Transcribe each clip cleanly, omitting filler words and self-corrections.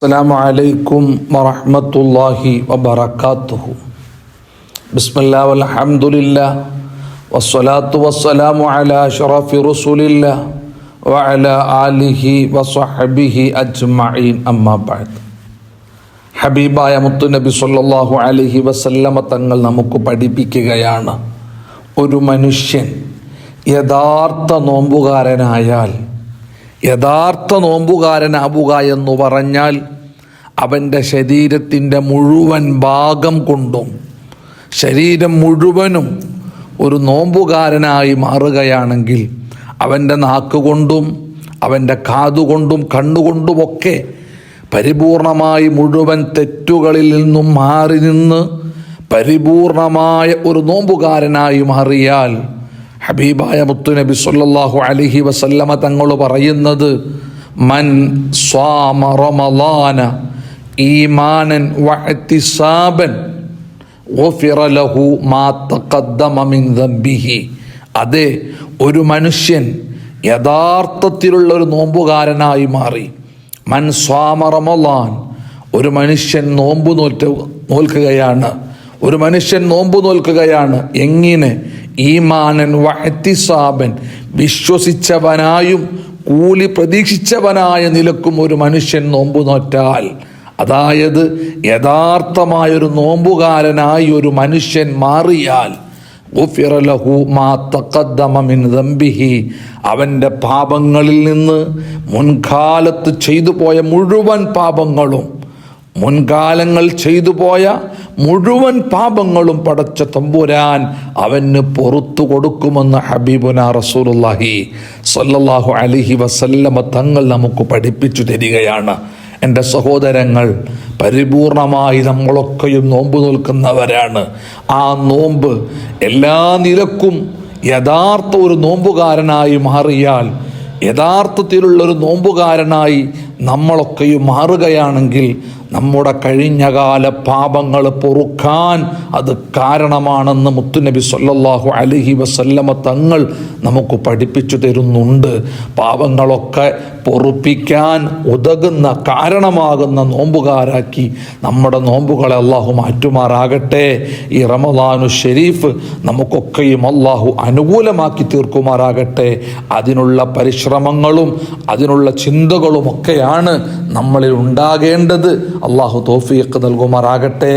അസ്സലാമു അലൈക്കും വറഹ്മത്തുള്ളാഹി വബറകാതുഹു. ബിസ്മില്ലാഹി വൽഹംദുലില്ലാഹ് വസ്സലാത്തു വസ്സലാമു അലാ അശ്റഫി റസൂലില്ലാഹ് വഅലാ ആലിഹി വസ്വഹ്ബിഹി അജ്മഈൻ. അമ്മാ ബഅദ്. ഹബീബായ മുത്തുനബി സ്വല്ലല്ലാഹു അലൈഹി വസല്ലമ തങ്ങൾ നമുക്ക് പഠിപ്പിക്കുകയാണ്, ഒരു മനുഷ്യൻ യഥാർത്ഥ നോമ്പുകാരനാവുക എന്ന് പറഞ്ഞാൽ അവൻ്റെ ശരീരത്തിൻ്റെ മുഴുവൻ ഭാഗം കൊണ്ടും ശരീരം മുഴുവനും ഒരു നോമ്പുകാരനായി മാറുകയാണെങ്കിൽ അവൻ്റെ നാക്കുകൊണ്ടും അവൻ്റെ കാതുകൊണ്ടും കണ്ണുകൊണ്ടുമൊക്കെ പരിപൂർണമായി മുഴുവൻ തെറ്റുകളിൽ നിന്നും മാറി നിന്ന് പരിപൂർണമായ ഒരു നോമ്പുകാരനായി മാറിയാൽ ഹബീബായ മുത്തുനബി സ്വല്ലല്ലാഹു അലൈഹി വസല്ലമ തങ്ങൾ പറയുന്നത്, മൻ സ്വാമ റമളാന ഈമാനൻ വഇഹ്തിസാബൻ ഗുഫിറ ലഹു മാ തഖദ്ദമ മിൻ ദംബിഹി. അതെ, ഒരു മനുഷ്യൻ യഥാർത്ഥത്തിലുള്ള ഒരു നോമ്പുകാരനായി മാറി. മൻ സ്വാമ റമളാൻ, ഒരു മനുഷ്യൻ നോമ്പ് നോൽക്കുകയാണ്. എങ്ങനെ? ഈമാനൻ വഇഹ്തിസാബൻ, വിശ്വസിച്ചവനായും കൂലി പ്രതീക്ഷിച്ചവനായ നിലക്കും ഒരു മനുഷ്യൻ നോമ്പ് നോറ്റാൽ, അതായത് യഥാർത്ഥമായൊരു നോമ്പുകാരനായി ഒരു മനുഷ്യൻ മാറിയാൽ, ഗുഫിറ ലഹു മാ തഖദ്ദമ മിൻ ദംബിഹി, അവൻ്റെ പാപങ്ങളിൽ നിന്ന് മുൻകാലത്ത് ചെയ്തു പോയ മുഴുവൻ പാപങ്ങളും, മുൻകാലങ്ങൾ ചെയ്തു പോയ മുഴുവൻ പാപങ്ങളും പടച്ച തമ്പുരാൻ അവന് പുറത്തു കൊടുക്കുമെന്ന് ഹബീബുനാ റസൂലുള്ളാഹി സ്വല്ലല്ലാഹു അലൈഹി വസല്ലമ തങ്ങൾ നമുക്ക് പഠിപ്പിച്ചു തരികയാണ്. എൻ്റെ സഹോദരങ്ങൾ, പരിപൂർണമായി നമ്മളൊക്കെയും നോമ്പ് നോൽക്കുന്നവരാണ്. ആ നോമ്പ് എല്ലാ നിലക്കും യഥാർത്ഥ ഒരു നോമ്പുകാരനായി മാറിയാൽ, യഥാർത്ഥത്തിലുള്ളൊരു നോമ്പുകാരനായി നമ്മളൊക്കെയും മാറുകയാണെങ്കിൽ നമ്മുടെ കഴിഞ്ഞകാല പാപങ്ങൾ പൊറുക്കാൻ അത് കാരണമാണെന്ന് മുത്തുനബി സ്വല്ലല്ലാഹു അലൈഹി വസല്ലമ തങ്ങൾ നമുക്ക് പഠിപ്പിച്ചു തരുന്നുണ്ട്. പാപങ്ങളൊക്കെ പൊറുപ്പിക്കാൻ ഉതകുന്ന കാരണമാകുന്ന നോമ്പുകാരാക്കി നമ്മുടെ നോമ്പുകളെ അള്ളാഹു മാറ്റുമാറാകട്ടെ. ഈ റമദാനു ഷരീഫ് നമുക്കൊക്കെയും അള്ളാഹു അനുകൂലമാക്കി തീർക്കുമാറാകട്ടെ. അതിനുള്ള പരിശ്രമങ്ങളും അതിനുള്ള ചിന്തകളും ഒക്കെയാണ് നമ്മളിൽ ഉണ്ടാകേണ്ടത്. അള്ളാഹു തൗഫീഖ് നൽകുമാറാകട്ടെ.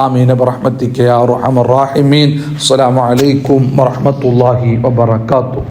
ആമീൻ ബിറഹ്മതിക യാ അർഹമർ റഹീമീൻ. അസ്സലാമു അലൈക്കും വറഹ്മത്തുള്ളാഹി വബറകാതുഹു.